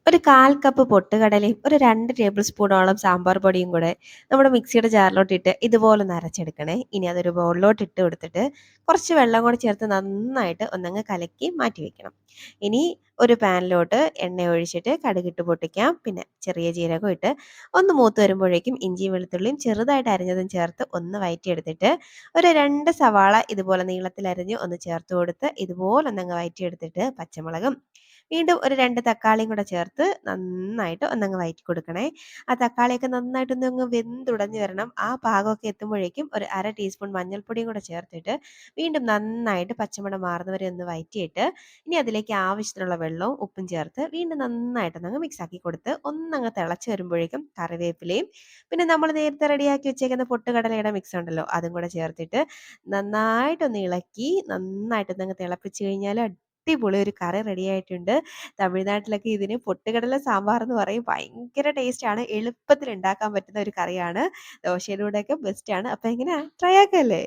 ഒരു 1/4 കപ്പ് പൊട്ടുകടലയും, ഒരു 2 ടേബിൾ സ്പൂണോളം സാമ്പാർ പൊടിയും കൂടെ നമ്മുടെ മിക്സിയുടെ ജാറിലോട്ടിട്ട് ഇതുപോലൊന്ന് അരച്ചെടുക്കണേ. ഇനി അതൊരു ബൗളിലോട്ട് ഇട്ട് കൊടുത്തിട്ട് കുറച്ച് വെള്ളം കൂടി ചേർത്ത് നന്നായിട്ട് ഒന്നങ്ങ് കലക്കി മാറ്റി വെക്കണം. ഇനി ഒരു പാനിലോട്ട് എണ്ണ ഒഴിച്ചിട്ട് കടുകിട്ട് പൊട്ടിക്കാം. പിന്നെ ചെറിയ ജീരകം ഇട്ട് ഒന്ന് മൂത്ത് വരുമ്പോഴേക്കും ഇഞ്ചിയും വെളുത്തുള്ളിയും ചെറുതായിട്ട് അരിഞ്ഞതും ചേർത്ത് ഒന്ന് വഴറ്റിയെടുത്തിട്ട് ഒരു 2 സവാള ഇതുപോലെ നീളത്തിൽ അരിഞ്ഞ് ഒന്ന് ചേർത്ത് കൊടുത്ത് ഇതുപോലൊന്നങ്ങ് വഴറ്റിയെടുത്തിട്ട് പച്ചമുളകും വീണ്ടും ഒരു 2 തക്കാളിയും കൂടെ ചേർത്ത് നന്നായിട്ട് ഒന്നങ്ങ് വഴറ്റി കൊടുക്കണേ. ആ തക്കാളിയൊക്കെ നന്നായിട്ടൊന്നങ്ങ് വെന്തുടഞ്ഞ് വരണം. ആ പാകമൊക്കെ എത്തുമ്പോഴേക്കും ഒരു 1/2 ടീസ്പൂൺ മഞ്ഞൾപ്പൊടിയും കൂടെ ചേർത്തിട്ട് വീണ്ടും നന്നായിട്ട് പച്ചമണം മാറുന്നവരെ ഒന്ന് വഴറ്റിയിട്ട് ഇനി അതിലേക്ക് ആവശ്യത്തിനുള്ള വെള്ളവും ഉപ്പും ചേർത്ത് വീണ്ടും നന്നായിട്ടൊന്നങ്ങ് മിക്സാക്കി കൊടുത്ത് ഒന്നങ്ങ് തിളച്ച് വരുമ്പോഴേക്കും കറിവേപ്പിലയും പിന്നെ നമ്മൾ നേരത്തെ റെഡിയാക്കി വെച്ചേക്കുന്ന പൊട്ടുകടലയുടെ മിക്സ് ഉണ്ടല്ലോ അതും കൂടെ ചേർത്തിട്ട് നന്നായിട്ടൊന്ന് ഇളക്കി നന്നായിട്ടൊന്നങ്ങ് തിളപ്പിച്ച് കഴിഞ്ഞാൽ അടിപൊളി ഒരു കറി റെഡി ആയിട്ടുണ്ട്. തമിഴ്നാട്ടിലൊക്കെ ഇതിന് പൊട്ടുകടല സാമ്പാർ എന്ന് പറയും. ഭയങ്കര ടേസ്റ്റാണ്. എളുപ്പത്തിൽ ഉണ്ടാക്കാൻ പറ്റുന്ന ഒരു കറിയാണ്. ദോശയുടെ കൂടെയൊക്കെ ബെസ്റ്റാണ്. അപ്പൊ എങ്ങനെയാ? ട്രൈ ആക്കല്ലേ?